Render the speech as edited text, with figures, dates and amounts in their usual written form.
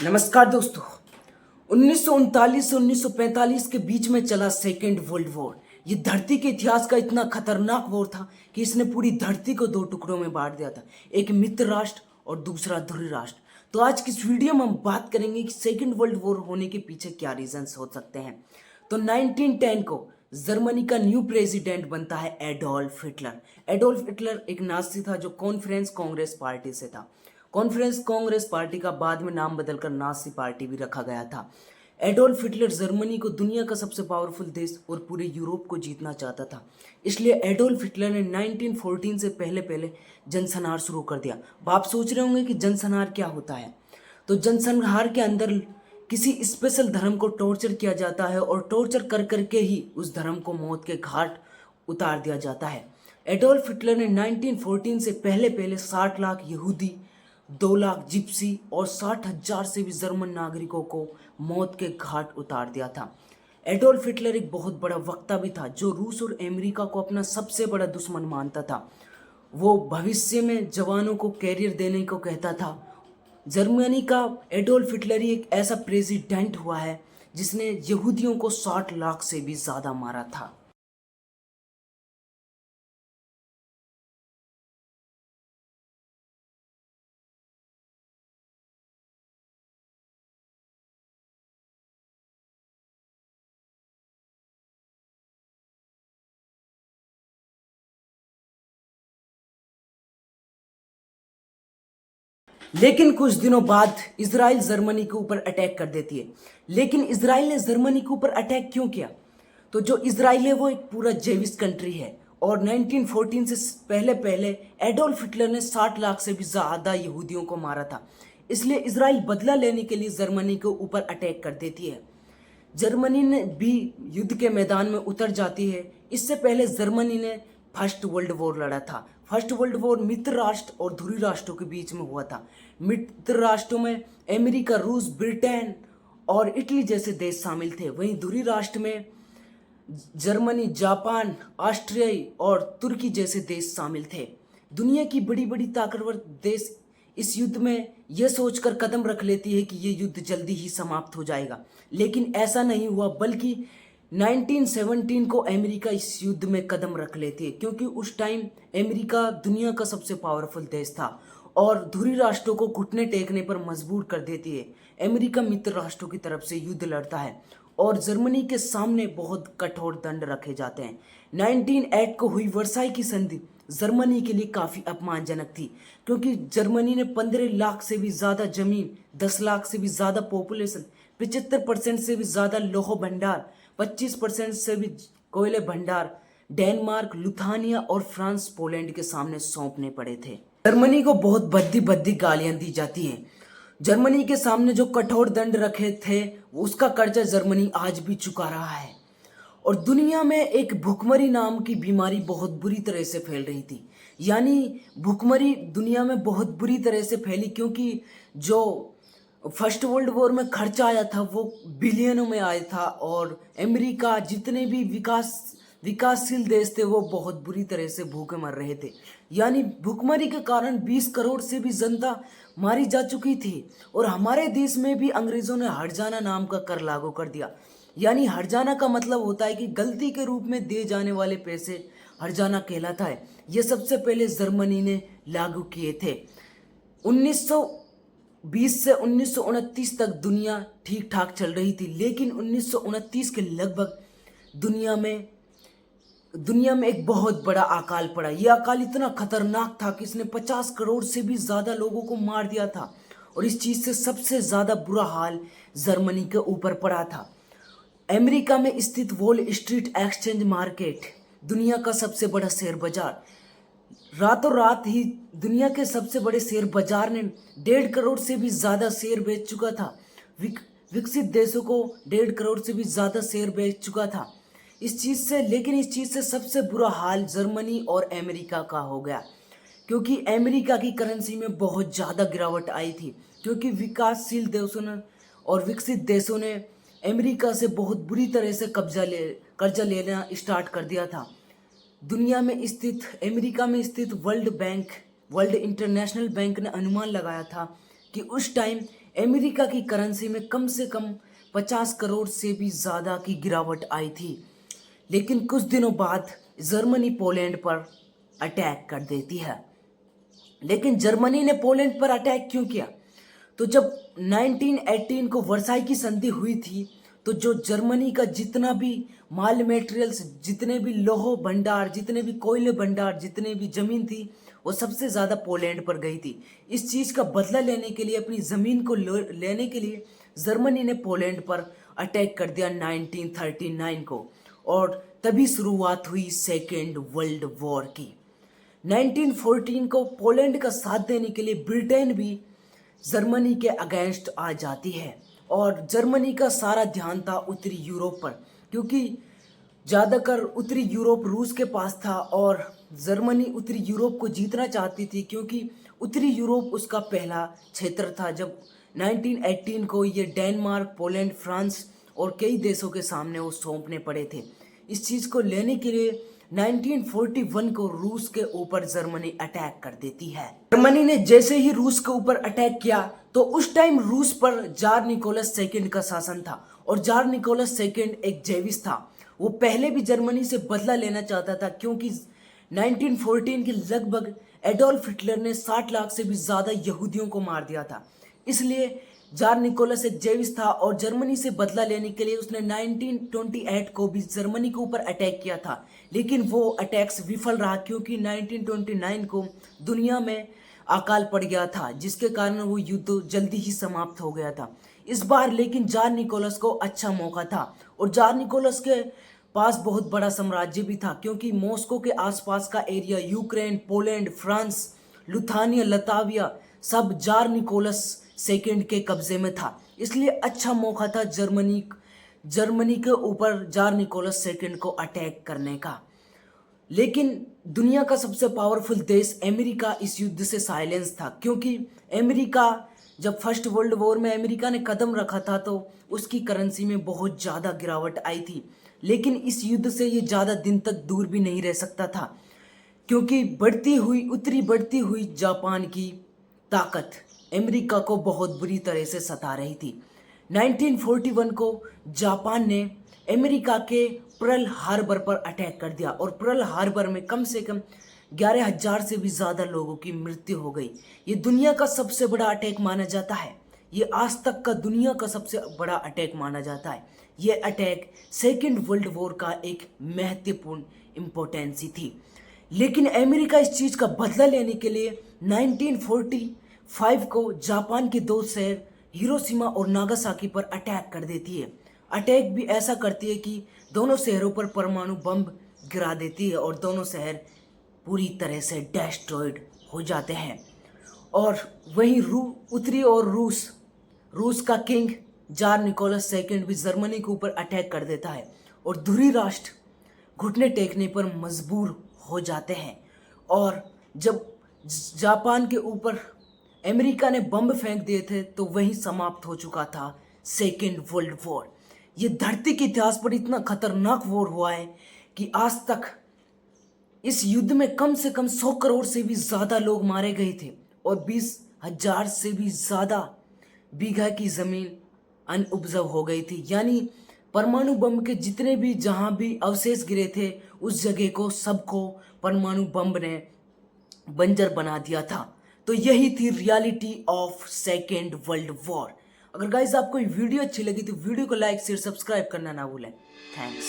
नमस्कार दोस्तों। 1939 से 1945 के बीच में चला सेकेंड वर्ल्ड वॉर। ये धरती के इतिहास का इतना खतरनाक वॉर था कि इसने पूरी धरती को दो टुकड़ों में बांट दिया था, एक मित्र राष्ट्र और दूसरा ध्रुव राष्ट्र। तो आज की इस वीडियो में हम बात करेंगे कि सेकेंड वर्ल्ड वॉर होने के पीछे क्या रीजंस हो सकते हैं। तो 1910 को जर्मनी का न्यू प्रेसिडेंट बनता है एडोल्फ हिटलर। एडोल्फ हिटलर एक नाजी था जो कॉन्फ्रेंस कांग्रेस पार्टी से था। कॉन्फ्रेंस कांग्रेस पार्टी का बाद में नाम बदलकर नाजी पार्टी भी रखा गया था। एडोल्फ हिटलर जर्मनी को दुनिया का सबसे पावरफुल देश और पूरे यूरोप को जीतना चाहता था। इसलिए एडोल्फ हिटलर ने 1914 से पहले पहले जनसंहार शुरू कर दिया। आप सोच रहे होंगे कि जनसंहार क्या होता है। तो जनसंहार के अंदर किसी स्पेशल धर्म को टॉर्चर किया जाता है और टॉर्चर कर करके ही उस धर्म को मौत के घाट उतार दिया जाता है। एडोल्फ हिटलर ने 1914 से पहले पहले 60 लाख यहूदी, 2 लाख जिप्सी और 60,000 से भी जर्मन नागरिकों को मौत के घाट उतार दिया था। एडोल्फ हिटलर एक बहुत बड़ा वक्ता भी था जो रूस और अमेरिका को अपना सबसे बड़ा दुश्मन मानता था। वो भविष्य में जवानों को कैरियर देने को कहता था। जर्मनी का एडोल्फ हिटलर ही एक ऐसा प्रेसिडेंट हुआ है जिसने यहूदियों को 60 लाख से भी ज़्यादा मारा था। लेकिन कुछ दिनों बाद इसराइल जर्मनी के ऊपर अटैक कर देती है। लेकिन इसराइल ने जर्मनी के ऊपर अटैक क्यों किया? तो जो इसराइल है वो एक पूरा जेविश कंट्री है और 1914 से पहले पहले एडोल्फ हिटलर ने 60 लाख से भी ज़्यादा यहूदियों को मारा था। इसलिए इसराइल बदला लेने के लिए जर्मनी के ऊपर अटैक कर देती है। जर्मनी ने भी युद्ध के मैदान में उतर जाती है। इससे पहले जर्मनी ने फर्स्ट वर्ल्ड वॉर लड़ा था। फर्स्ट वर्ल्ड वॉर मित्र राष्ट्र और ध्रुव राष्ट्रों के बीच में हुआ था। मित्र राष्ट्रों में अमेरिका, रूस, ब्रिटेन और इटली जैसे देश शामिल थे। वहीं ध्रुव राष्ट्र में जर्मनी, जापान, ऑस्ट्रिया और तुर्की जैसे देश शामिल थे। दुनिया की बड़ी बड़ी ताकतवर देश इस युद्ध में यह सोचकर कदम रख लेती है कि ये युद्ध जल्दी ही समाप्त हो जाएगा, लेकिन ऐसा नहीं हुआ। बल्कि 1917 को अमेरिका इस युद्ध में कदम रख लेती है, क्योंकि उस टाइम अमेरिका दुनिया का सबसे पावरफुल देश था और ध्रुव राष्ट्रों को घुटने टेकने पर मजबूर कर देती है। अमेरिका मित्र राष्ट्रों की तरफ से युद्ध लड़ता है और जर्मनी के सामने बहुत कठोर दंड रखे जाते हैं। 1908 को हुई वर्साई की संधि जर्मनी के लिए काफ़ी अपमानजनक थी, क्योंकि जर्मनी ने 15 लाख से भी ज़्यादा जमीन, 10 लाख से भी ज़्यादा पॉपुलेशन, 75% से भी ज़्यादा लौह भंडार, 25% से भी कोयले भंडार डेनमार्क, लुथानिया और फ्रांस, पोलैंड के सामने सौंपने पड़े थे। जर्मनी को बहुत भद्दी भद्दी गालियां दी जाती हैं। जर्मनी के सामने जो कठोर दंड रखे थे उसका कर्जा जर्मनी आज भी चुका रहा है। और दुनिया में एक भुखमरी नाम की बीमारी बहुत बुरी तरह से फैल रही थी। यानी भुखमरी दुनिया में बहुत बुरी तरह से फैली, क्योंकि जो फर्स्ट वर्ल्ड वॉर में खर्चा आया था वो बिलियनों में आया था और अमेरिका, जितने भी विकासशील देश थे वो बहुत बुरी तरह से भूखे मर रहे थे। यानी भुखमरी के कारण 20 करोड़ से भी जनता मारी जा चुकी थी। और हमारे देश में भी अंग्रेजों ने हर्जाना नाम का कर लागू कर दिया। यानी हर्जाना का मतलब होता है कि गलती के रूप में दिए जाने वाले पैसे हर्जाना कहलाता है। ये सबसे पहले जर्मनी ने लागू किए थे। 1920 से 1929 तक दुनिया ठीक ठाक चल रही थी, लेकिन 1929 के लगभग दुनिया में एक बहुत बड़ा अकाल पड़ा। यह अकाल इतना खतरनाक था कि इसने 50 करोड़ से भी ज़्यादा लोगों को मार दिया था। और इस चीज़ से सबसे ज़्यादा बुरा हाल जर्मनी के ऊपर पड़ा था। अमेरिका में स्थित वॉल स्ट्रीट एक्सचेंज मार्केट, दुनिया का सबसे बड़ा शेयर बाजार, रातों रात ही दुनिया के सबसे बड़े शेयर बाजार ने 1.5 करोड़ से भी ज़्यादा शेयर बेच चुका था। विकसित देशों को 1.5 करोड़ से भी ज़्यादा शेयर बेच चुका था इस चीज़ से। लेकिन इस चीज़ से सबसे बुरा हाल जर्मनी और अमेरिका का हो गया, क्योंकि अमेरिका की करेंसी में बहुत ज़्यादा गिरावट आई थी, क्योंकि विकासशील देशों ने और विकसित देशों ने अमेरिका से बहुत बुरी तरह से कर्जा लेना स्टार्ट कर दिया था। दुनिया में स्थित अमेरिका में स्थित वर्ल्ड इंटरनेशनल बैंक ने अनुमान लगाया था कि उस टाइम अमेरिका की करेंसी में कम से कम 50 करोड़ से भी ज़्यादा की गिरावट आई थी। लेकिन कुछ दिनों बाद जर्मनी पोलैंड पर अटैक कर देती है। लेकिन जर्मनी ने पोलैंड पर अटैक क्यों किया? तो जब 1918 को वर्साई की संधि हुई थी, तो जो जर्मनी का जितना भी माल मटेरियल्स, जितने भी लोह भंडार, जितने भी कोयले भंडार, जितने भी जमीन थी, वो सबसे ज़्यादा पोलैंड पर गई थी। इस चीज़ का बदला लेने के लिए, अपनी ज़मीन को लेने के लिए जर्मनी ने पोलैंड पर अटैक कर दिया 1939 को, और तभी शुरुआत हुई सेकेंड वर्ल्ड वॉर की। 1914 को पोलैंड का साथ देने के लिए ब्रिटेन भी जर्मनी के अगेंस्ट आ जाती है, और जर्मनी का सारा ध्यान था उत्तरी यूरोप पर, क्योंकि ज़्यादातर उत्तरी यूरोप रूस के पास था और जर्मनी उत्तरी यूरोप को जीतना चाहती थी, क्योंकि उत्तरी यूरोप उसका पहला क्षेत्र था। जब 1918 को ये डेनमार्क, पोलैंड, फ्रांस और कई देशों के सामने वो सौंपने पड़े थे। इस चीज़ को लेने के लिए 1941 को रूस के ऊपर जर्मनी अटैक कर देती है। जर्मनी ने जैसे ही रूस के ऊपर अटैक किया, तो उस टाइम रूस पर जार निकोलस सेकंड का शासन था, और जार निकोलस सेकंड एक जेविस था। वो पहले भी जर्मनी से बदला लेना चाहता था, क्योंकि 1914 के लगभग एडोल्फ हिटलर ने 60 लाख से भी ज़्यादा यहूदियों को मार दिया था। इसलिए जार निकोलस एक जेविस था, और जर्मनी से बदला लेने के लिए उसने 1928 को भी जर्मनी के ऊपर अटैक किया था। लेकिन वो अटैक्स विफल रहा, क्योंकि 1929 को दुनिया में अकाल पड़ गया था, जिसके कारण वो युद्ध जल्दी ही समाप्त हो गया था। इस बार लेकिन जार निकोलस को अच्छा मौका था, और जार निकोलस के पास बहुत बड़ा साम्राज्य भी था, क्योंकि मॉस्को के आसपास का area, Ukraine, Poland, France, Lithuania, Latvia, सब जार निकोलस सेकंड के कब्जे में था। इसलिए अच्छा मौका था जर्मनी के ऊपर जार निकोलस सेकंड को अटैक करने का। लेकिन दुनिया का सबसे पावरफुल देश अमेरिका इस युद्ध से साइलेंस था, क्योंकि अमेरिका जब फर्स्ट वर्ल्ड वॉर में अमेरिका ने कदम रखा था, तो उसकी करेंसी में बहुत ज़्यादा गिरावट आई थी। लेकिन इस युद्ध से ये ज़्यादा दिन तक दूर भी नहीं रह सकता था, क्योंकि बढ़ती हुई जापान की ताकत अमेरिका को बहुत बुरी तरह से सता रही थी। 1941 को जापान ने अमेरिका के पर्ल हार्बर पर अटैक कर दिया, और पर्ल हार्बर में कम से कम 11,000 से भी ज़्यादा लोगों की मृत्यु हो गई। ये दुनिया का सबसे बड़ा अटैक माना जाता है। ये आज तक का दुनिया का सबसे बड़ा अटैक माना जाता है। ये अटैक सेकेंड वर्ल्ड वॉर का एक महत्वपूर्ण इम्पोर्टेंसी थी। लेकिन अमेरिका इस चीज़ का बदला लेने के लिए 1945 को जापान के दो शहर हिरोशिमा और नागासाकी पर अटैक कर देती है। अटैक भी ऐसा करती है कि दोनों शहरों पर परमाणु बम गिरा देती है, और दोनों शहर पूरी तरह से डिस्ट्रॉयड हो जाते हैं। और वहीं उत्तरी और रूस का किंग जार निकोलस सेकंड भी जर्मनी के ऊपर अटैक कर देता है, और धुरी राष्ट्र घुटने टेकने पर मजबूर हो जाते हैं। और जब जापान के ऊपर अमेरिका ने बम फेंक दिए थे, तो वहीं समाप्त हो चुका था सेकेंड वर्ल्ड वॉर। ये धरती के इतिहास पर इतना खतरनाक वॉर हुआ है कि आज तक इस युद्ध में कम से कम 100 करोड़ से भी ज़्यादा लोग मारे गए थे, और 20,000 से भी ज़्यादा बीघा की ज़मीन अनउपजाऊ हो गई थी। यानी परमाणु बम के जितने भी जहाँ भी अवशेष गिरे थे, उस जगह को सबको परमाणु बम ने बंजर बना दिया था। तो यही थी reality of second world war. अगर गाइस आपको ये वीडियो अच्छी लगी तो वीडियो को लाइक, शेयर, सब्सक्राइब करना ना भूलें। थैंक्स।